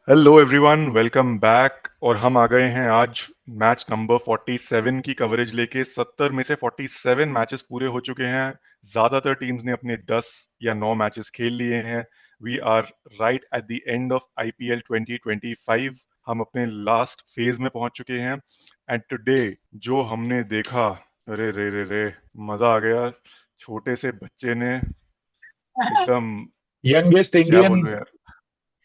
Hello everyone, welcome back. और हम आ गए हैं आज मैच नंबर 47 की कवरेज लेके। 70 में से 47 मैचेस पूरे हो चुके हैं। ज्यादातर टीम्स ने अपने 10 या 9 मैचेस खेल लिए हैं। We are right at the end of IPL 2025। हम अपने लास्ट फेज में पहुंच चुके हैं। एंड टुडे जो हमने देखा, अरे रे रे रे, मजा आ गया। छोटे से बच्चे ने एकदम, Youngest क्या Indian बोलूं यार।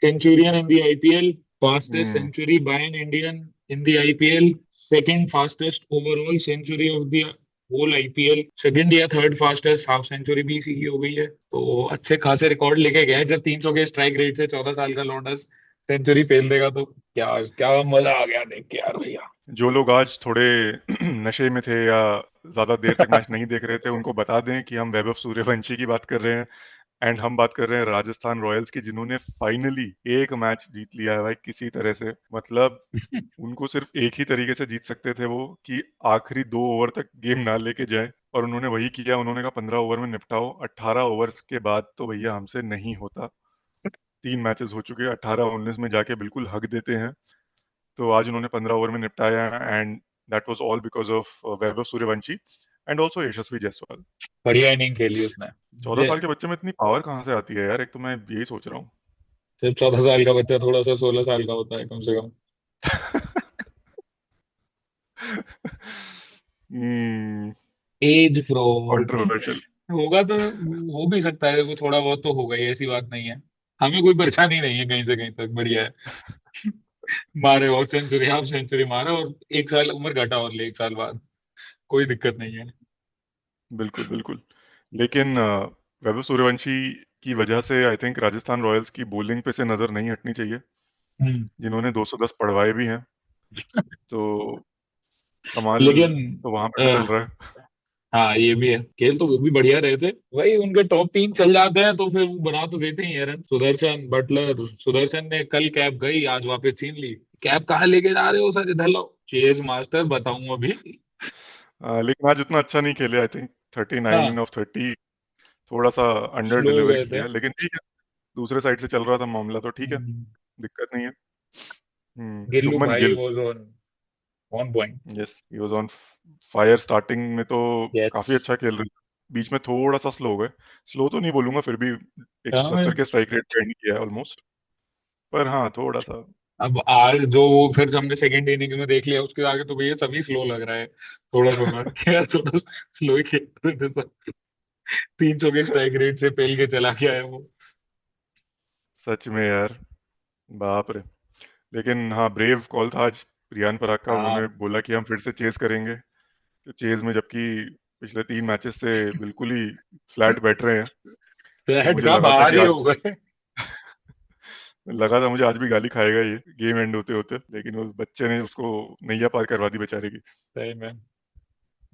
centurion in the IPL, fastest hmm. century by an Indian in the IPL, second fastest overall century of the whole IPL, second या थर्ड फास्टेस्ट हाफ सेंचुरी भी इसी की हो गई है। तो अच्छे खासे रिकॉर्ड लेके गए हैं। जब 300 के स्ट्राइक रेट से 14 साल का लौंडा सेंचुरी फेल देगा तो क्या क्या मजा आ गया देख के यार भैया। जो लोग आज थोड़े नशे में थे या ज्यादा देर तक मैच नहीं देख रहे थे, उनको बता दें कि हम वैभव सूर्यवंशी की बात कर रहे हैं। एंड हम बात कर रहे हैं राजस्थान रॉयल्स की, जिन्होंने फाइनली एक मैच जीत लिया है भाई, किसी तरह से। मतलब उनको सिर्फ एक ही तरीके से जीत सकते थे वो, कि आखिरी 2 ओवर तक गेम ना लेके जाए। और उन्होंने वही किया। उन्होंने कहा 15 ओवर में निपटाओ। 18 ओवर के बाद तो भैया हमसे नहीं होता। 3 मैचेस हो चुके हैं, 18-19 में जाके बिल्कुल हक देते हैं। तो आज उन्होंने 15 ओवर में निपटाया। And that was all because of Vaibhav Suryavanshi and also Yashasvi Jaiswal. बढ़िया इनिंग खेली उसने। 14 साल के बच्चे में इतनी पावर कहाँ से आती है यार, एक तो मैं यही सोच रहा हूँ। सिर्फ 14 साल का बच्चा थोड़ा सा 16 साल का होता है कम से कम। As fraud controversial. होगा तो हो भी सकता है। देखो थोड़ा बहुत तो होगा ही, ऐसी बात नहीं है। हमें कोई परेशानी नहीं है कहीं से कहीं तक, बढ़िया है। मारे और सेंचुरी हाफ सेंचुरी मारे और 1 साल उम्र घटा और ले 1 साल बाद, कोई दिक्कत नहीं है। बिल्कुल बिल्कुल। लेकिन वैभव सूर्यवंशी की वजह से आई थिंक राजस्थान रॉयल्स की बॉलिंग पे से नजर नहीं हटनी चाहिए, हम्म। जिन्होंने 210 पड़वाए भी हैं। तो कमाल लेकिन तो वहां पे भी चल अ, रहा है। हाँ ये भी है, खेल तो वो भी बढ़िया रहे थे। वही उनके टॉप तीन चल जाते हैं तो फिर वो बना तो देते ही हैं रन। सुदर्शन बटलर, सुदर्शन ने कल कैप गई, आज वापस छीन ली। कैप कहाँ लेके जा रहे हो सर, इधर लाओ। चेज मास्टर बताऊं अभी। लेकिन आज उतना अच्छा नहीं खेले। आई थिंक 39 ऑफ 30 थोड़ा सा अंडर स्लो डिलीवर गए थे। किया, लेकिन ठीक है। दूसरे साइड से चल रहा था मामला, तो ठीक है। हम्म। दिक्कत नहीं है। गिल्लू शुभमन भाई Gill. Was on point. Yes, he was on fire. Starting में तो यस। काफी अच्छा खेल रहे थे। बीच में थोड़ा सा स्लो हो गए। स्लो तो नहीं बोलूंगा, फिर भी 170 हाँ, के स्ट्राइक रेट पे एंड किया है ऑलमोस्ट। पर हाँ, थोड़ा सा। अब आज जो वो फिर हमने सेकंड इनिंग में देख लिया, उसके आगे तो भैया सभी स्लो लग रहा है। थोड़ा थोड़ा यार, थोड़ा स्लो ही खेल रहे थे सब। 300 के स्ट्राइक रेट से पेल के चला गया है वो। सच में यार, बाप रे। लेकिन हाँ, ब्रेव कॉल था आज रियान पराग का। हाँ, उन्होंने बोला कि हम फिर से चेस करेंगे। तो चेज में, जबकि पिछले 3 मैचेस से बिल्कुल ही फ्लैट बैठ रहे हैं, तो फ्लैट मुझे का लगा था बाहर कि ही हो आज, गए। लगा था मुझे आज भी गाली खाएगा ये गेम एंड होते होते, लेकिन उस बच्चे ने उसको नैया पार करवा दी बेचारे की। सही में।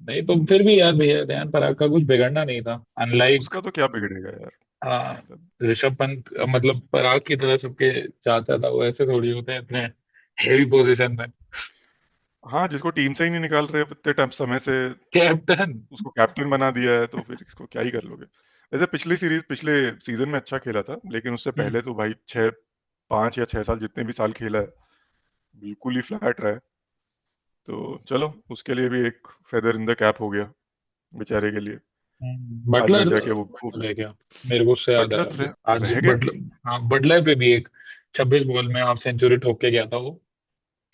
नहीं तो फिर भी यार भैया ध्यान पराग का कुछ बिगड़ना नहीं था, अनलाइक। उसका तो क्या बिगड़ेगा यार। हाँ, मतलब ऋषभ पंत किसी, मतलब पराग की तरह सबके चाहता था। वो ऐसे थोड़ी होते हैं इतने हेवी पोजीशन में। हाँ, जिसको टीम से ही नहीं निकाल रहे इतने टाइम समय से, कैप्टन। उसको कैप्टन बना दिया है, तो फिर इसको क्या ही कर लोगे। वैसे पिछली सीरीज, पिछले सीजन में अच्छा खेला था, लेकिन उससे हम्म। पहले तो भाई 5 या 6 साल जितने भी साल खेला है, बिल्कुल ही फ्लैट रहा है। तो चलो, उसके लिए भी एक फेदर इन द कैप हो गया बेचारे के लिए। आज फिर बटलर जाके वो खूब। रह गया। मेरे को उससे याद बटलर आया आज रह गया। बटलर। हाँ, बटलर पे भी एक 26 बॉल में हाफ सेंचुरी ठोक के गया था वो।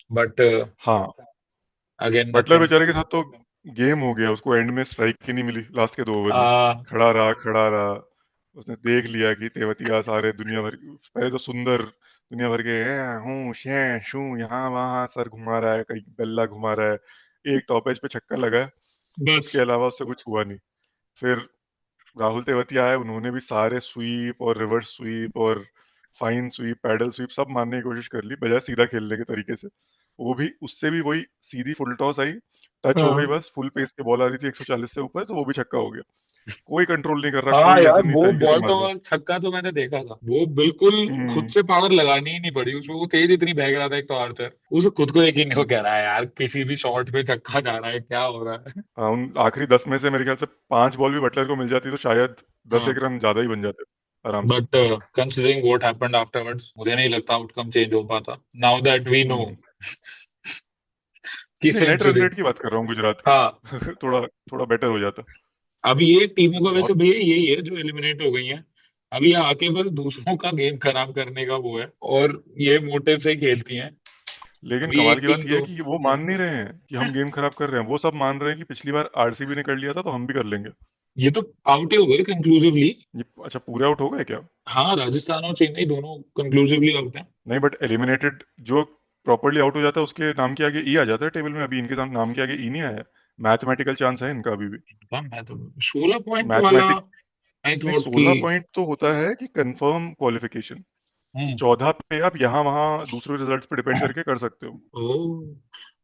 बट हाँ, अगेन बटलर नथिंग। बेचारे के साथ तो गेम हो गया। उसको एंड में स्ट्राइक ही नहीं मिली लास्ट के 2 ओवर में। आ खड़ा रहा खड़ा रहा। उसने देख लिया कि तेवतिया सारे दुनिया भर, पहले तो सुंदर दुनिया भर के हूँ शे शू यहाँ वहां सर घुमा रहा है, कहीं बल्ला घुमा रहा है। एक टॉप एज पे छक्का लगा है, उसके बस। अलावा उससे कुछ हुआ नहीं। फिर राहुल तेवतिया आए, उन्होंने भी सारे स्वीप और रिवर्स स्वीप और फाइन स्वीप, पैडल स्वीप सब मारने की कोशिश कर ली, बजाय सीधा खेलने के तरीके से। वो भी, उससे भी वही सीधी फुल टॉस आई, टच हो गई, हाँ। बस फुल पेस पे बॉल आ रही थी 140 से ऊपर, तो वो भी छक्का हो गया। कोई कंट्रोल नहीं कर रहा, हाँ कोई यार, ऐसे नहीं वो तरीके से बॉल मार तो रहा। छक्का तो मैंने देखा था। वो बिल्कुल खुद हम्म। से पावर लगानी ही नहीं पड़ी उसमें। वो तेज इतनी भाग रहा था एक तो आर्चर, उसे खुद को यकीन नहीं हो, कह रहा है यार किसी भी शॉट पे छक्का जा रहा है, क्या हो रहा है। हाँ, उन आखिरी 10 में से मेरे ख्याल से 5 बॉल भी बटलर को मिल जाती तो शायद 10 एक हाँ, रन ज्यादा ही बन जाते। आराम से। But considering what happened afterwards, मुझे नहीं लगता आउटकम चेंज हो पाता, नाउ दैट वी नो हम्म। कि नहीं, नेट रन सेंचुरी। रेट की बात कर रहा हूँ गुजरात की। हाँ, थोड़ा थोड़ा बेटर हो जाता। अब ये टीमों का वैसे बहुत। भैया यही है जो एलिमिनेट हो गई हैं, अब ये आके बस दूसरों का गेम खराब करने का वो है, और ये मोटिव से ही खेलती हैं। लेकिन अभी कमाल एक की बात टीम यह है तो, कि वो मान नहीं रहे हैं कि हम गेम खराब कर रहे हैं। वो सब मान रहे हैं कि पिछली बार आरसीबी ने कर लिया था तो हम भी कर लेंगे। ये तो आउट ही हो गए कंक्लूसिवली। ये अच्छा, पूरे आउट हो गए क्या? हाँ, राजस्थान और चेन्नई दोनों कंक्लूसिवली आउट हैं। नहीं, बट एलिमिनेटेड जो प्रॉपरली आउट हो जाता है उसके नाम के आगे ई आ जाता है टेबल में। अभी इनके साथ नाम के आगे ई नहीं आया है। मैथमेटिकल चांस है इनका अभी भी। कम है तो 16 पॉइंट वाला। मैथमेटिक आई नहीं, थॉट कि 16 पॉइंट तो होता है कि कंफर्म क्वालिफिकेशन। हम्म 14 पे आप यहाँ वहाँ दूसरे रिजल्ट्स पे डिपेंड करके कर सकते हो। ओ,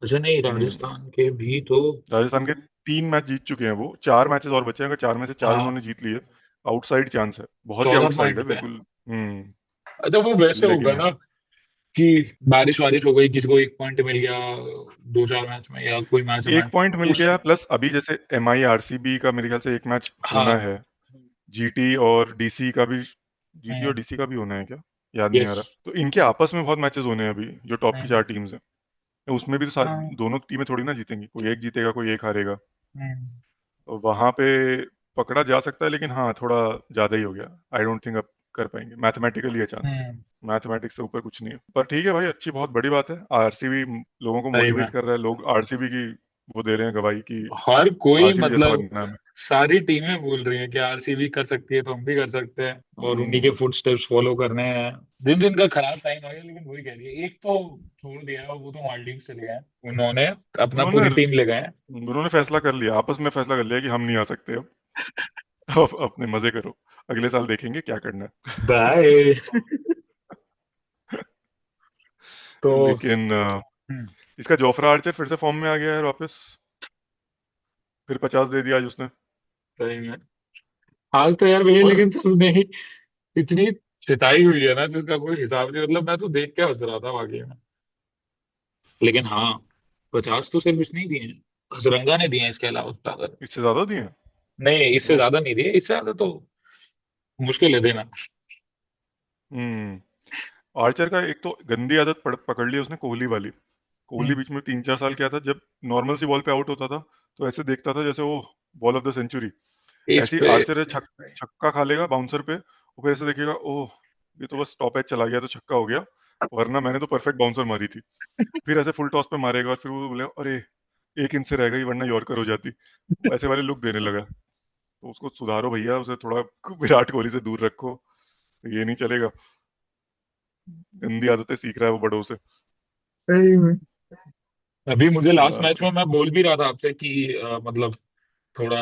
अच्छा नहीं, हम्म। राजस्थान के भी तो। राजस्थान के 3 मैच जीत चुके हैं वो। 4 मैचेस और बचे हैं, अगर 4 में से 4 हाँ, उन्होंने जीत लिए, आउटसाइड चांस है, बहुत ही 14 पॉइंट आउटसाइड है पे। बिल्कुल। हम्म। अच्छा वो वैसे होगा लेकिन ना कि बारिश वारिश हो गई, किसी को 1 पॉइंट मिल गया 2 4 मैच में, या कोई मैच एक मैच पॉइंट मिल उस। गया, प्लस अभी जैसे एम आई आरसीबी का मेरे ख्याल से एक मैच होना हाँ। है। जीटी और डीसी का भी, जीटी और हम्म। डीसी का भी होना है क्या? याद नहीं आ यस। रहा। तो इनके आपस में बहुत मैचेस होने हैं अभी, जो टॉप की हम्म। 4 टीम्स हैं। तो उसमें भी तो हाँ। दोनों टीमें थोड़ी ना जीतेंगी, कोई एक जीतेगा कोई एक हारेगा। हम्म। तो वहां पे पकड़ा जा सकता है, लेकिन हाँ थोड़ा ज्यादा ही हो गया। आई डोंट थिंक अब कर पाएंगे, मैथमेटिकली है चांस। हम्म। मैथमेटिक्स से ऊपर कुछ नहीं है। पर ठीक है भाई, अच्छी बहुत बड़ी बात है। आरसीबी लोगों को सही में, मोटिवेट कर रहा है, लोग आरसीबी की वो दे रहे हैं गवाही कि हर कोई आरसीबी जैसा मतलब बनना है हमें। सारी टीमें बोल रही हैं कि आरसीबी कर सकती है तो हम भी कर सकते हैं, और उन्हीं के हम्म, फुटस्टेप्स फॉलो करने हैं। दिन दिन का खराब टाइम आ गया, लेकिन वही कह रही है, एक तो छोड़ दिया है, वो तो मालदीव चले गए हैं, उन्होंने अपना उन्होंने पूरी टीम ले गए हैं। उन्होंने फैसला कर लिया, आपस में फैसला कर लिया कि हम नहीं आ सकते अब। अब अपने मजे करो, अगले साल देखेंगे क्या करना बाय। तो है। लेकिन हम्म, इसका जोफ्रा आर्चर फिर से फॉर्म में आ गया है वापस। फिर 50 दे दिया आज उसने। सही में। हाल तो यार भैया, और लेकिन सबने ही इतनी चिताई हुई है ना जिसका कोई हिसाब नहीं, मतलब मैं तो देख के हंस रहा था वाकई में। लेकिन हाँ, 50 तो सिर्फ इसने ही दिए हैं, हसरंगा ने दिए हैं, इसके अलावा ज्यादा। इससे ज्यादा दिए हैं। नहीं, इससे ओ। ज्यादा नहीं दिए, इससे ज्यादा तो मुश्किल है देना। हम्म। आर्चर का एक तो गंदी आदत पकड़ ली उसने, कोहली वाली। कोहली हम्म। बीच में 3 4 साल क्या था, जब नॉर्मल सी बॉल पे आउट होता था तो ऐसे देखता था जैसे वो बॉल ऑफ द सेंचुरी। इस ऐसे ही पे। आर्चर है, छक्का खा लेगा बाउंसर पे, और फिर ऐसे देखेगा, ओह ये तो बस टॉप एज चला गया तो छक्का हो गया, वरना मैंने तो परफेक्ट बाउंसर मारी थी। फिर ऐसे फुल टॉस पे मारेगा और फिर वो बोले, अरे 1 इंच से रह गई वरना यॉर्कर हो जाती। वैसे वाले लुक देने लगा। तो उसको सुधारो भैया, उसे थोड़ा विराट कोहली से दूर रखो। ये नहीं चलेगा, गंदी आदतें सीख रहा है वो बड़ों से। सही में। अभी मुझे लास्ट बाप मैच रे। में मैं बोल भी रहा था आपसे कि मतलब थोड़ा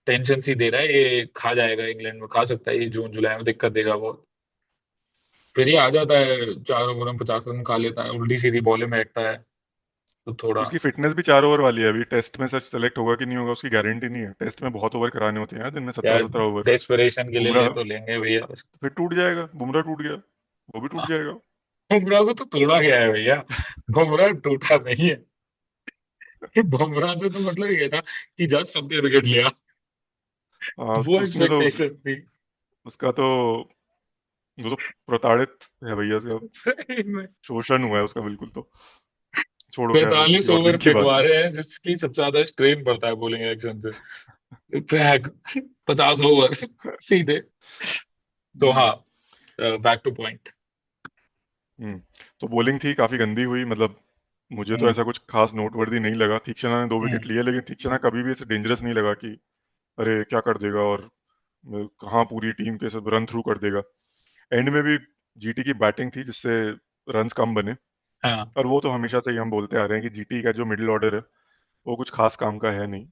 टेंशन सी दे रहा है, ये खा जाएगा, इंग्लैंड में खा सकता है, ये जून जुलाई में दिक्कत देगा बहुत। फिर ये आ जाता है, 4 ओवर में 50 रन खा लेता है, उल्टी सीधी बॉलें फेंकता है, तो थोड़ा। उसकी फिटनेस भी 4 ओवर वाली है। अभी टेस्ट में सच सेलेक्ट होगा कि नहीं होगा उसकी गारंटी नहीं है। टेस्ट में बहुत ओवर कराने होते हैं दिन में, सत्रह यार, सत्रह ओवर डेस्परेशन के लिए ले बुमराह तो लेंगे भैया। फिर टूट जाएगा, बुमराह टूट गया वो भी टूट जाएगा। बुमराह को तो तोड़ा गया है भैया, बुमराह टूटा नहीं है। ये बुमराह से तो मतलब ये था कि जज सबने विकेट लिया, वो उसने तो, एक्सपेक्टेशन थी। उसका तो, वो तो प्रताड़ित है भैया उसका। सही में। शोषण हुआ है उसका बिल्कुल। तो छोड़ो, खैर वो 45 किसी और ओवर दिन की बात पिटवा है। रहे हैं, जिसकी सबसे ज्यादा स्ट्रेन पड़ता है बॉलिंग एक्शन से। बैक 50 ओवर सीधे। तो हम्म। हाँ, बैक टू पॉइंट। हम्म। तो बॉलिंग थी काफी गंदी हुई, मतलब मुझे तो हम्म। ऐसा कुछ खास नोटवर्दी नहीं लगा। तीक्षणा ने 2 विकेट हम्म। लिए, लेकिन तीक्षणा कभी भी ऐसे डेंजरस नहीं लगा कि अरे क्या कर देगा, और कहाँ पूरी टीम के सब रन थ्रू कर देगा। एंड में भी जीटी की बैटिंग थी जिससे रन्स कम बने। हाँ, और वो तो हमेशा से ही हम बोलते आ रहे हैं कि जीटी का जो मिडिल ऑर्डर है वो कुछ खास काम का है नहीं। तो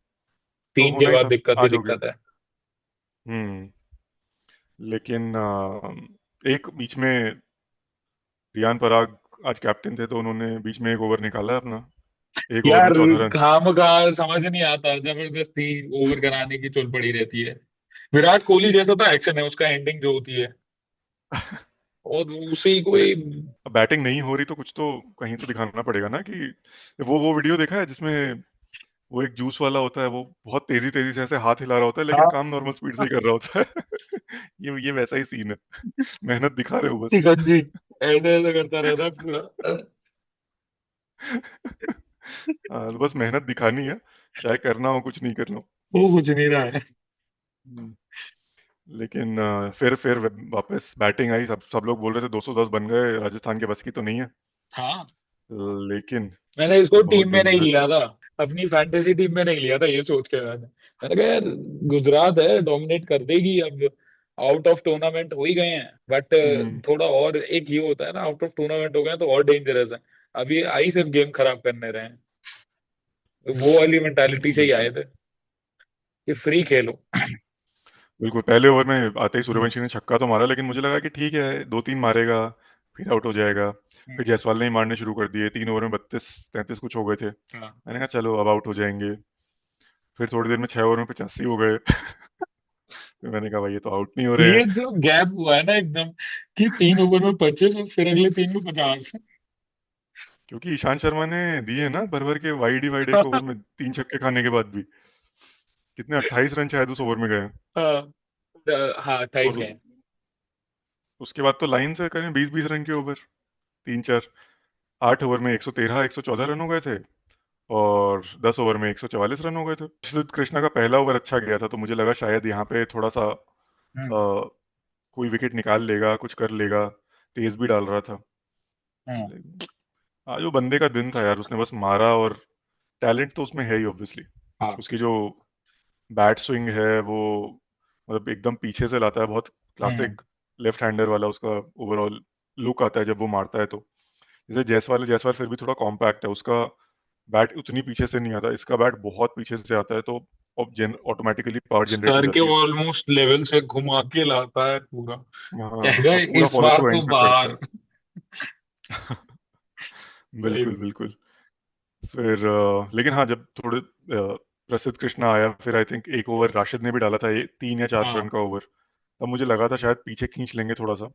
3 के होना ही बाद था, दिक्कत ही आज हो गया। दिक्कत है। हम्म। लेकिन एक बीच में रियान पराग आज कैप्टन थे तो उन्होंने बीच में एक ओवर निकाला है अपना, एक ओवर में यार, 14 रन। खाम का समझ नहीं आता, जबरदस्ती ओवर कराने की चुल पड़ी रहती है। विराट कोहली जैसा तो एक्शन है उसका, एंडिंग जो होती है, और उसी अरे कोई। बैटिंग नहीं हो रही तो कुछ तो कहीं तो दिखाना पड़ेगा ना कि वो वीडियो देखा है जिसमें वो एक जूस वाला होता है, वो बहुत तेजी तेजी से ऐसे हाथ हिला रहा होता है लेकिन हाँ, काम नॉर्मल स्पीड से ही कर रहा होता है। ये वैसा ही सीन है, मेहनत दिखा रहे हो बस। शिकंजी ऐसे ऐसे करता रहता है पूरा। हाँ, तो बस मेहनत दिखानी है, चाहे करना हो कुछ नहीं करना हो। वो कुछ नहीं रहा है। हम्म, लेकिन फिर वापस बैटिंग आई, सब सब लोग बोल रहे थे 210 बन गए, राजस्थान के बस की तो नहीं है। हाँ, लेकिन मैंने इसको बहुत टीम में नहीं डेंजरस। लिया था, अपनी फैंटेसी टीम में नहीं लिया था, ये सोच के मैंने कहा यार गुजरात है, डोमिनेट कर देगी अब। आउट ऑफ टूर्नामेंट हो ही गए हैं, बट हम्म, थोड़ा और एक ये होता है ना, आउट ऑफ टूर्नामेंट हो गए हैं तो और डेंजरस है। अभी आई सिर्फ गेम खराब करने रहे हैं, वो वाली मेंटालिटी से ही बिल्कुल आए थे कि फ्री खेलो। बिल्कुल। पहले ओवर में आते ही हम्म, सूर्यवंशी ने छक्का तो मारा, लेकिन मुझे लगा कि ठीक है, दो तीन मारेगा फिर आउट हो जाएगा। फिर हम्म, जायसवाल ने ही मारने शुरू कर दिए, 3 ओवर में 32 33 कुछ हो गए थे। हाँ। मैंने कहा चलो अब आउट हो जाएंगे। फिर थोड़ी देर में 6 ओवर में 85 हो गए। फिर मैंने कहा भाई ये तो आउट नहीं हो रहे हैं। ये जो गैप हुआ है ना एकदम, कि 3 ओवर में 25 और फिर अगले 3 में 50। क्योंकि ईशांत शर्मा ने दिए ना भर भर के, वाइड ही वाइड, एक ओवर में 3 छक्के खाने के बाद भी। कितने 28 रन शायद उस ओवर में गए। हाँ, हाँ 28 और गए। उसके बाद तो लाइन से करें 20 20 रन के ओवर, 3 4। 8 ओवर में 113 114 रन हो गए थे, और 10 ओवर में 144 रन हो गए थे। जसप्रीत कृष्णा का पहला ओवर अच्छा गया था, तो मुझे लगा शायद यहाँ पे थोड़ा सा हम्म, कोई विकेट निकाल लेगा, कुछ कर लेगा। तेज भी डाल रहा था। हम्म, आज वो बंदे का दिन था यार, उसने बस मारा, और टैलेंट तो उसमें है ही ऑब्वियसली। हाँ, उसकी जो बैट स्विंग है वो, मतलब एकदम पीछे से लाता है, बहुत हम्म, क्लासिक लेफ्ट हैंडर वाला उसका ओवरऑल लुक आता है जब वो मारता है तो। जैसे जायसवाल है, जायसवाल फिर भी थोड़ा कॉम्पैक्ट है, उसका बैट उतनी पीछे से नहीं आता, इसका बैट बहुत पीछे से आता है, तो ऑटोमेटिकली पावर जनरेट हो सर के जाती है। ऑलमोस्ट लेवल से घुमा के लाता है पूरा। हाँ, कहेगा और पूरा इस फॉलो बार थ्रू तो एंड तक करता बाहर। है। सही बिल्कुल में। बिल्कुल। फिर लेकिन हाँ, जब थोड़े प्रसिद्ध कृष्णा आया, फिर आई थिंक एक ओवर राशिद ने भी डाला था, 3 या 4 रन हाँ, का ओवर, तब मुझे लगा था शायद पीछे खींच लेंगे थोड़ा सा।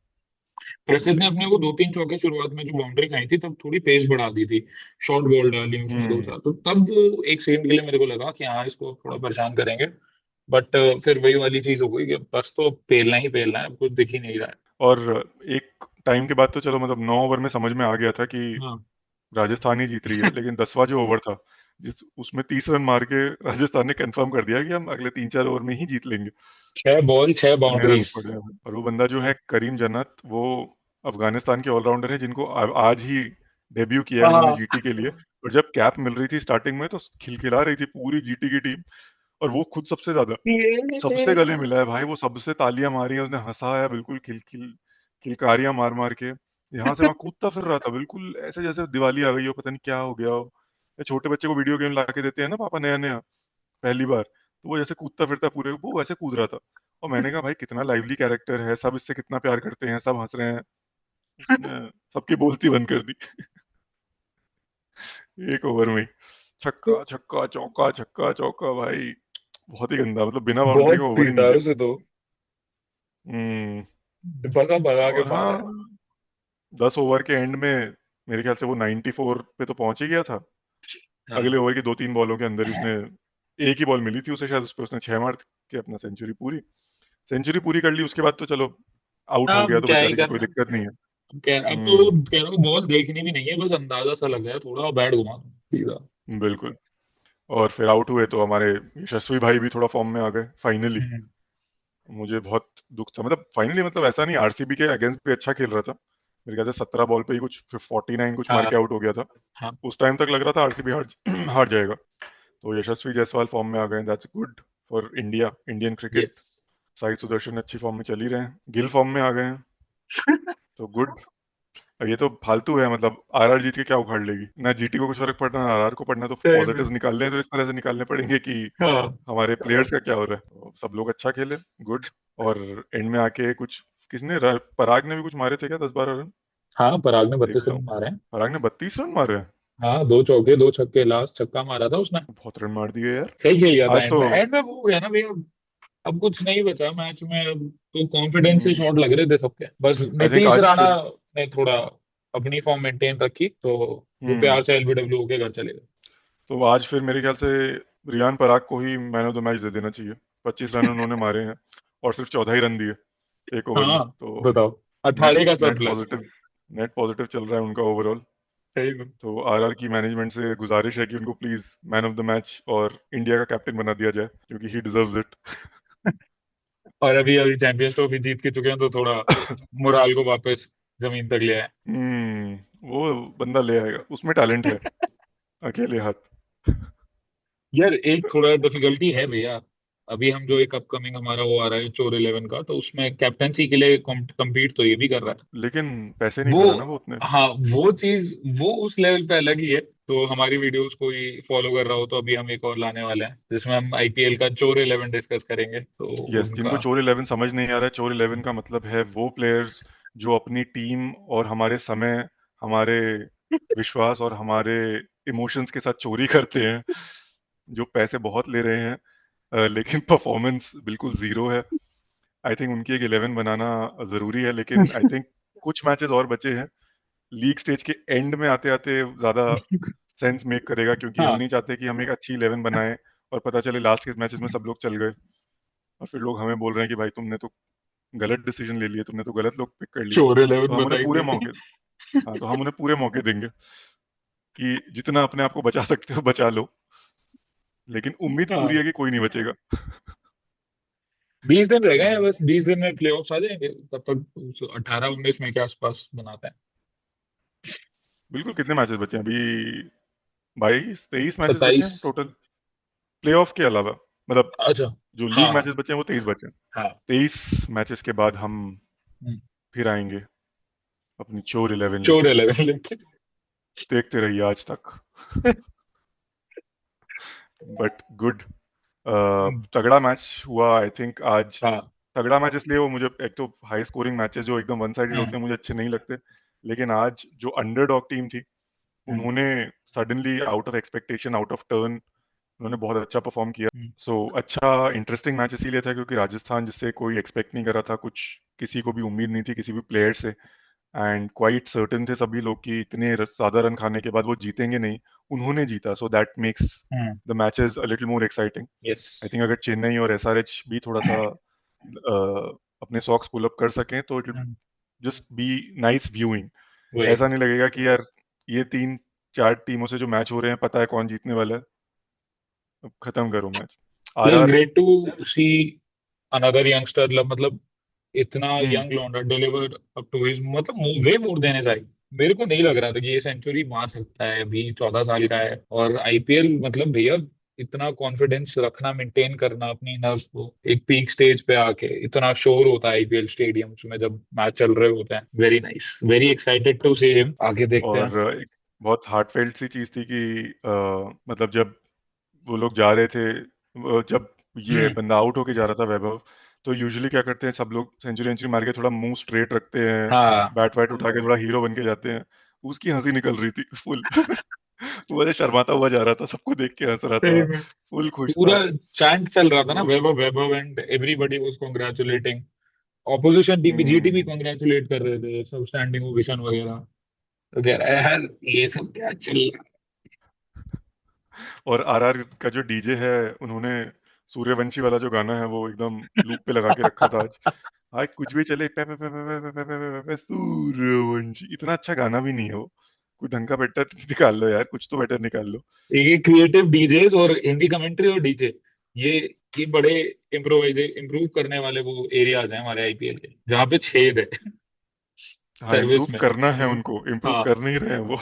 प्रसिद्ध ने अपने को लेकिन 2 3 चौके शुरुआत में जो बाउंड्री खाई थी तब थोड़ी पेस बढ़ा दी थी। शॉर्ट बॉल डाली उसने दो हम्म चार, तो तब वो एक सेकंड के लिए मेरे को लगा कि हाँ इसको थोड़ा परेशान करेंगे। बट फिर वही वाली चीज हो गई कि बस तो पेलना ही पेलना है, अब कुछ दिख ही नहीं रहा और एक टाइम के बाद तो चलो, मतलब 9 ओवर में समझ में आ गया था कि है। हाँ। राजस्थान ही जीत रही है, लेकिन 10वां जो ओवर था, जिस उसमें 30 रन मार के राजस्थान ने कंफर्म कर दिया कि हम अगले 3 4 ओवर में ही जीत लेंगे। 6 बॉल 6 बाउंड्रीज। इतने रन पड़े हैं। और वो बंदा जो है करीम जन्नत, वो अफगानिस्तान के ऑलराउंडर है, जिनको आज ही डेब्यू किया है उन्होंने हाँ। जीटी के लिए। और जब कैप मिल रही थी स्टार्टिंग में, तो खिलखिला रही थी पूरी जीटी की टीम, और वो खुद सबसे ज्यादा, सबसे गले मिला है भाई, वो सबसे तालियां मारी हैं, उसने हंसा है बिल्कुल, खिल खिल खिलकारियां मार मार के, यहाँ से वहां कूदता फिर रहा था बिल्कुल, ऐसे जैसे दिवाली आ गई हो, पता नहीं क्या हो गया हो। ये छोटे बच्चे को वीडियो गेम ला के देते हैं ना पापा, नया नया, पहली बार, तो वो जैसे कूदता फिरता पूरे, वो वैसे कूद रहा था। और मैंने कहा भाई कितना लाइवली कैरेक्टर है, सब इससे कितना प्यार करते हैं, सब हंस रहे हैं। उसने सबकी बोलती बंद कर दी, एक ओवर में ही। छक्का छक्का चौका, छक्का चौका भाई, बहुत ही गंदा, मतलब बिना बाउंड्री बहुत का ओवर ही पीटा नहीं है गया। उसे तो, हम्म। भगा भगा के और मारा हाँ, है। 10 ओवर के एंड में मेरे ख्याल से वो 94 पे तो पहुंच ही गया था। हाँ। अगले ओवर की 2 3 बॉलों के अंदर ही उसने, एक ही बॉल मिली थी उसे शायद, उस पर उसने 6 मार के अपना सेंचुरी पूरी, सेंचुरी पूरी कर ली। उसके बाद तो चलो आउट हो अब गया, तो क्या ही बेचारे की कोई करना। दिक्कत नहीं है। अब तो हम्म, कह रहा हूँ बॉल देखनी भी नहीं है, बस अंदाजा सा लग गया थोड़ा, बैट घुमा दो सीधा। बिल्कुल। और फिर आउट हुए तो हमारे यशस्वी भाई भी थोड़ा फॉर्म में आ गए फाइनली। हम्म, मुझे बहुत दुख था, मतलब फाइनली, मतलब ऐसा नहीं, आरसीबी के अगेंस्ट भी अच्छा खेल रहा था। मेरे ख्याल से 17 बॉल पे ही कुछ 49 कुछ मार हाँ, के आउट हो गया था। हाँ, उस टाइम तक लग रहा था आरसीबी हार हार जाएगा। तो यशस्वी जायसवाल फॉर्म में आ गए, that's good for India, Indian cricket. Yes. Sai Sudarshan अच्छी फॉर्म में चल ही रहे हैं, गिल फॉर्म में आ गए हैं, तो गुड। अब ये तो फालतू है, मतलब आरआर जीत के क्या उखाड़ लेगी, ना जीटी को कुछ फर्क पड़ना, ना आरआर को पड़ना, तो सही में। पॉजिटिव्स निकालने हैं तो इस तरह से निकालने पड़ेंगे कि हाँ, हमारे प्लेयर्स का क्या हो रहा है, तो सब लोग अच्छा खेले, गुड। और एंड में आके कुछ, किसने पराग ने भी कुछ मारे थे क्या, 10 12 रन, हाँ, पराग ने 32 देखता रन हूँ। मारे हैं। पराग ने 32 रन मारे हैं। हाँ, 2 चौके 2 छक्के, लास्ट छक्का मारा था उसने। बहुत रन मार दिए यार। सही खेल गया था आज एंड तो में, एंड में वो हो गया ना भैया। अब कुछ नहीं बचा मैच में, अब तो कॉन्फिडेंस से आई शॉट लग रहे थे सबके, बस थिंक नीतीश आज राणा फिर, ने थोड़ा अपनी फॉर्म मेंटेन रखी, तो वो हम्म, प्यार से एलबीडब्ल्यू होके घर चले गए। तो आज फिर मेरे ख्याल से रियान पराग को ही मैन ऑफ द मैच दे देना चाहिए, 25 रन उन्होंने मारे हैं। और सिर्फ 14 ही रन दिए एक ओवर में। हाँ, तो बताओ, नेट 18 का net surplus. Positive net positive चल रहा है उनका ओवरऑल। सही में। तो आरआर की मैनेजमेंट से गुजारिश है कि उनको please man of the match और इंडिया का कैप्टन बना दिया जाए, क्योंकि ही डिजर्व्स इट। और अभी अभी चैंपियंस ट्रॉफी जीत के चुके हैं तो थोड़ा मोराल को वापस जमीन तक ले आए। वो बंदा ले आएगा, उसमें टैलेंट है, अकेले हाथ। यार एक थोड़ा डिफिकल्टी है भैया। अभी हम जो एक अपकमिंग हमारा वो आ रहा है चोर 11 का, तो उसमें कैप्टनसी के लिए compete तो ये भी कर रहा है। लेकिन पैसे नहीं वो, खा रहा ना वो उतने। हाँ, वो चीज वो उस लेवल पे अलग ही है। तो हमारी वीडियोस कोई फॉलो कर रहा हो तो अभी हम एक और लाने वाले हैं जिसमें हम आईपीएल का चोर 11 डिस्कस करेंगे, तो यस, जिनको उनका। चोर 11 समझ नहीं आ रहा है, चोर 11 का मतलब है वो प्लेयर्स जो अपनी टीम और हमारे समय, हमारे विश्वास और हमारे इमोशंस के साथ चोरी करते हैं, जो पैसे बहुत ले रहे हैं, लेकिन परफॉर्मेंस बिल्कुल जीरो है। आई थिंक उनकी एक 11 बनाना जरूरी है, लेकिन आई थिंक कुछ मैचेस और बचे हैं। लीग स्टेज के एंड में आते आते ज्यादा सेंस मेक करेगा, क्योंकि हम हाँ, नहीं चाहते कि हम एक अच्छी 11 बनाएं और पता चले लास्ट के मैचेस में सब लोग चल गए और फिर लोग हमें बोल रहे हैं कि भाई तुमने तो गलत डिसीजन ले लिए, तुमने तो गलत लोग पिक कर लिए। चोर तो 11 हम उन्हें बताई पूरे थी। मौके हाँ, तो हम उन्हें पूरे मौके देंगे कि जितना अपने आप को बचा सकते हो बचा लो, लेकिन उम्मीद पूरी हाँ, है कि कोई नहीं बचेगा। 20 दिन रह गए हैं हम्म, बस, 20 दिन में प्लेऑफ्स आ जाएंगे तब तक। 18-19 में के आसपास बनाते हैं। बिल्कुल। कितने मैचेस बचे हैं अभी? 22-23 मैचेस बचे 27। हैं टोटल, प्लेऑफ के अलावा। मतलब अच्छा। जो हाँ लीग हाँ मैचेस बचे हैं वो 23 बचे हैं। हाँ। 23 मैचेस के बाद हम हम्म, फिर आएंगे अपनी चोर 11 चोर लेके। 11 लेके। देखते रहिए आज तक। बट गुड, तगड़ा मैच हुआ आई थिंक आज। हाँ। तगड़ा मैच इसलिए वो, मुझे एक तो हाई स्कोरिंग मैचेस जो एकदम वन साइडेड हम्म, होते हैं मुझे अच्छे नहीं लगते, लेकिन आज जो अंडरडॉग टीम थी हम्म, उन्होंने suddenly out of expectation, out of turn, उन्होंने बहुत अच्छा परफॉर्म किया। हम्म, सो अच्छा इंटरेस्टिंग मैच इसीलिए था क्योंकि राजस्थान, जिससे कोई एक्सपेक्ट नहीं कर रहा था, कुछ किसी को भी उम्मीद नहीं थी किसी भी प्लेयर से, एंड क्वाइट सर्टेन थे सभी लोग कि इतने ज्यादा रन खाने के बाद वो जीतेंगे नहीं, उन्होंने जीता। So that makes hmm. The matches a little more exciting. Yes. I think अगर चेन्नई और एसआरएच भी थोड़ा सा अपने सॉक्स पुल अप कर सकें तो it hmm, just be nice viewing. वही। ऐसा नहीं लगेगा कि यार ये तीन चार टीमों से जो मैच हो रहे हैं पता है कौन जीतने वाला है, अब खत्म करो match. Plus RR. Great to see another youngster, मतलब इतना हम्म, यंग लौंडा डिलीवर अप टू हिज, मतलब way more than his height. मेरे को नहीं लग रहा था कि ये सेंचुरी मार सकता है, अभी 14 साल का है और आईपीएल, मतलब भैया इतना कॉन्फिडेंस रखना, मेंटेन करना अपनी नर्व को, एक पीक स्टेज पे आके इतना शोर होता है आईपीएल स्टेडियम्स में जब मैच चल रहे होते हैं। Very nice, very excited to see him, आगे देखते हैं। और एक बहुत हार्टफेल्ट सी चीज थी कि मतलब जब वो लोग जा रहे थे, जब ये हम्म। बंदा आउट होके जा रहा था वैभव, तो यूजुअली क्या करते हैं सब लोग, सेंचुरी सेंचुरी मार के थोड़ा मुंह स्ट्रेट रखते हैं, हाँ, बैट वैट उठा के थोड़ा हीरो बन के जाते हैं। उसकी हंसी निकल रही थी फुल। वो ऐसे शर्माता हुआ जा रहा था, सबको देख के हंस रहा सही था, में। फुल खुश था। पूरा चैंट चल रहा था ना, तो Vaibhav Vaibhav, and everybody was congratulating. Opposition team GT भी हम्म, कांग्रेचुलेट कर रहे थे, सब स्टैंडिंग ओवेशन वगैरह। तो कह रहा है यार ये सब क्या चल रहा और आरआर का जो डीजे है, उन्होंने सूर्यवंशी वाला जो गाना है वो एकदम लूप पे लगा के रखा था आज। आज कुछ भी चले, पे पे पे पे पे पे पे पे पे पे सूर्यवंशी, इतना अच्छा गाना भी नहीं है वो। कोई ढंग का बेटर निकाल लो यार, कुछ तो बेटर निकाल लो। है। ये क्रिएटिव डीजेस और हिंदी कमेंट्री और डीजे, ये ये बड़े इम्प्रूव करने वाले वो एरियाज हैं हमारे आईपीएल के, जहाँ पे छेद है हाँ, सर्विस इम्प्रूव में। करना है उनको, इम्प्रूव हाँ कर नहीं रहे हैं वो।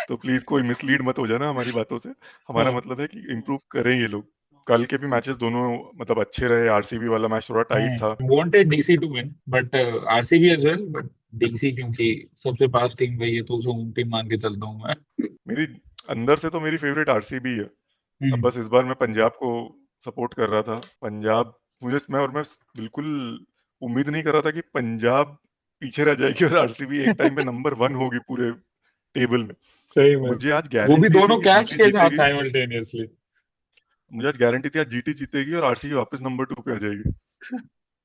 तो प्लीज कोई मिसलीड मत हो जाना हमारी बातों से। हमारा हाँ। मतलब है कि इम्प्रूव करें ये लोग। कल के भी मैचेस दोनों मतलब अच्छे रहे, आरसीबी वाला मैच थोड़ा टाइट था। Wanted DC to win but RCB as well, but DC क्योंकि सबसे पास टीम वही है तो उसे होम टीम मान के चलता हूँ मैं। मेरी अंदर से तो मेरी फेवरेट आरसीबी है। अब हम्म। बस इस बार मैं पंजाब को सपोर्ट कर रहा था। पंजाब, मैं बिल्कुल उम्मीद नहीं कर रहा था कि पंजाब पीछे रह जाएगी और आरसीबी एक टाइम पे नंबर वन होगी पूरे टेबल में। सही में। मुझे आज वो भी गारंटी थी दोनों कि कैप्स जीटी के साथ जीतेगी। साइमल्टेनियसली। मुझे आज गारंटी थी आज जीटी जीतेगी और आरसीबी वापस नंबर 2 पे आ जाएगी।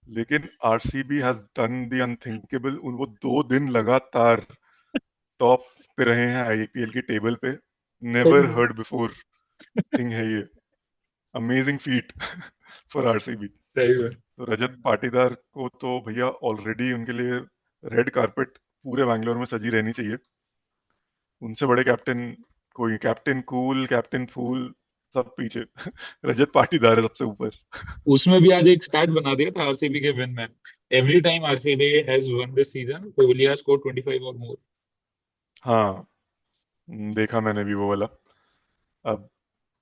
लेकिन RCB has done the unthinkable. उन वो 2 दिन लगातार टॉप पे रहे हैं आईपीएल की टेबल पे। सही नेवर में। हर्ड बिफोर थिंग है ये। Amazing feet for RCB. सही में। तो रजत पाटीदार को तो भैया ऑलरेडी उनके लिए रेड कारपेट पूरे बैंगलोर में सजी रहनी चाहिए। उनसे बड़े कैप्टन कोई, कैप्टन कूल, कैप्टन फूल, सब पीछे। रजत पाटीदार है सबसे ऊपर। उसमें भी आज एक स्टैट बना दिया था आरसीबी के विन में। Every time RCB has one this season, Kohli has score 25 और मोर। हाँ, देखा मैंने भी वो वाला। अब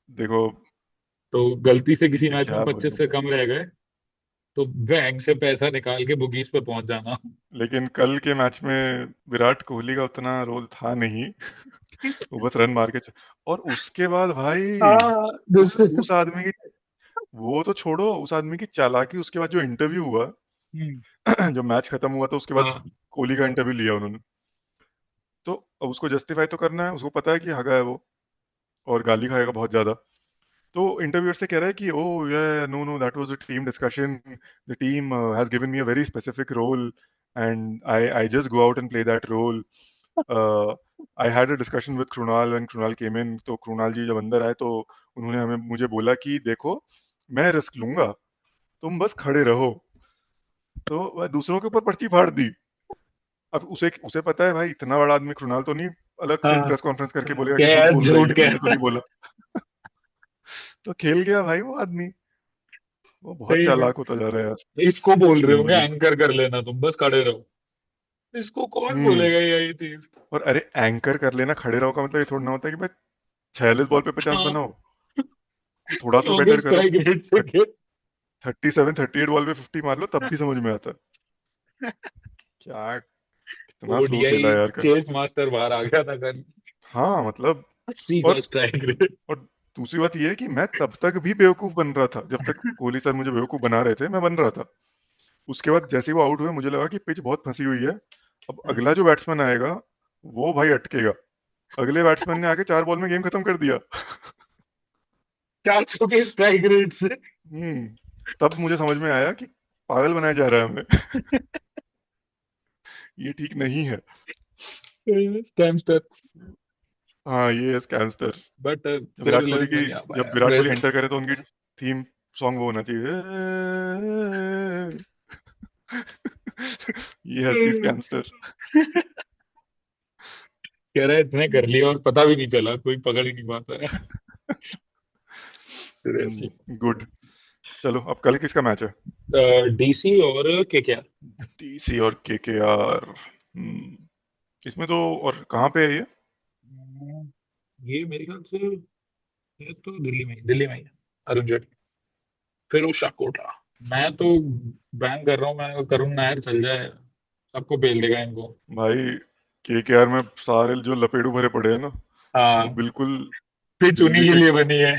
देखो, तो गलती से किसी मैच में क्या 25 बोलूं से मैं। कम रह गए तो बैंक से पैसा निकाल के बुकीज पे पहुंच जाना। लेकिन कल के मैच में विराट कोहली का उतना रोल था नहीं। वो बस रन मार के और उसके बाद भाई, हाँ उस आदमी की, वो तो छोड़ो, उस आदमी की चालाकी, उसके बाद जो इंटरव्यू हुआ, हम्म, जो मैच खत्म हुआ था उसके बाद हाँ कोहली का इंटरव्यू लिया उन्होंने। तो अब उसको जस्टिफाई तो करना है, उसको पता है कि हगा है वो और गाली खाएगा बहुत ज्यादा। तो इंटरव्यूअर से कह रहा है कि oh yeah, no no, that was a team discussion, the team has given me a very specific role and I just go out and play that role. I had a discussion with Krunal when Krunal came in. तो कृणाल जी जब अंदर आए तो उन्होंने मुझे बोला कि देखो, मैं रिस्क लूंगा, तुम बस खड़े रहो। तो वह दूसरों के ऊपर पर्ची फाड़ दी। अब उसे उसे पता है भाई, इतना बड़ा आदमी कृणाल तो नहीं अलग से हाँ, प्रेस कॉन्फ्रेंस करके बोलेगा क्या कि झूठ यार बोल रहा है झूठ ये, क्या मैंने तो नहीं बोला। तो खेल गया भाई वो आदमी। वो बहुत सही में। चालाक होता जा रहा है यार इसको बोल रहे होंगे जिंदगी। एंकर कर लेना, तुम बस खड़े रहो। इसको कौन हम्म। बोलेगा ये चीज। और अरे, एंकर कर लेना, खड़े रहो का मतलब ये थोड़ा ना होता है कि भाई 46 बॉल पे 50 हाँ, बनाओ। थोड़ा तो 100 के बेटर करो। स्ट्राइक रेट से खेल। 37 38 बॉल पे 50 मार लो तब भी समझ में आता है। क्या, कितना स्लो खेला ओडीआई है यार कल। चेस मास्टर बाहर आ गया था कल। हाँ मतलब, 80 का और स्ट्राइक रेट। और दूसरी बात ये है कि मैं तब तक भी बेवकूफ बन रहा था, जब तक कोहली सर मुझे बेवकूफ बना रहे थे मैं बन रहा था। उसके बाद जैसे ही वो आउट हुए मुझे लगा कि पिच बहुत फंसी हुई है। अब अगला जो बैट्समैन आएगा वो भाई अटकेगा। अगले बैट्समैन ने आके 4 बॉल में गेम खत्म कर दिया। 400 के स्ट्राइक रेट से। तब मुझे समझ में आया कि पागल बनाया जा रहा है हमें। ये ठीक नहीं है। स्कैमस्टर। हाँ, ये है स्कैमस्टर। बट फिर विराट कोहली 11 की, नहीं आ जब पाया विराट कोहली वैसे। एंटर करे तो उनकी थीम सॉन्ग वो होना चाहिए। ये है असली स्कैमस्टर। कह रहा है इतने कर लिया और पता भी नहीं चला, कोई पकड़ ही नहीं पाता है। Seriously। गुड। चलो, अब कल किसका मैच है? डीसी और केकेआर। डीसी और केकेआर। इसमें तो, और कहाँ पे है ये? ये मेरे ख्याल से है तो दिल्ली में ही है। अरुण जेटली, फिरोज कोटला। मैं तो बैन कर रहा हूँ, मैं करुण नायर चल जाए, सबको बेच देगा इनको। भाई, केकेआर में सारे जो लपेड़ू भरे पड़े हैं ना, वो हाँ, बिल्कुल पिच उन्हीं दिल्ली के के, लिए बनी है।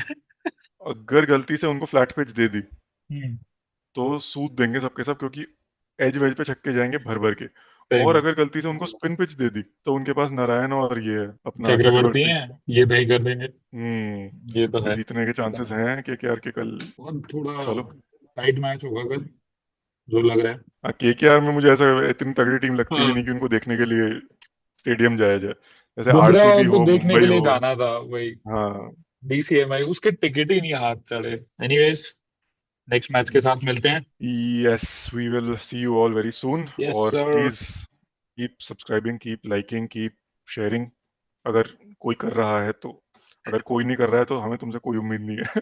अगर गलती से उनको फ्लैट पिच दे दी हम्म, तो सूद देंगे सबके सब, क्योंकि एज वेज पे छक्के जाएंगे भर भर के। सही और में। अगर गलती से उनको स्पिन पिच दे दी तो उनके पास नारायण और ये है अपना चक्रवर्ती चक्रवर्ती। हैं, ये तय कर देंगे। ये तो तो है। जीतने के चांसेस हैं केकेआर के कल। और थोड़ा चलो। टाइट मैच होगा कल, जो लग रहा है। केकेआर में मुझे ऐसा, इतनी तगड़ी टीम लगती भी हाँ, नहीं कि उनको देखने के लिए स्टेडियम जाया जाए। जैसे बुमराह आरसीबी को हो, देखने के मुंबई लिए हो। जाना था वही। हाँ। डीसीएमआई उसके टिकट ही नहीं हाथ चढ़े। एनीवेज, नेक्स्ट मैच के साथ मिलते हैं। Yes, we will see you all very soon. Yes और sir. Please keep subscribing, keep liking, keep sharing. अगर कोई कर रहा है तो। अगर कोई नहीं कर रहा है तो हमें तुमसे कोई उम्मीद नहीं है।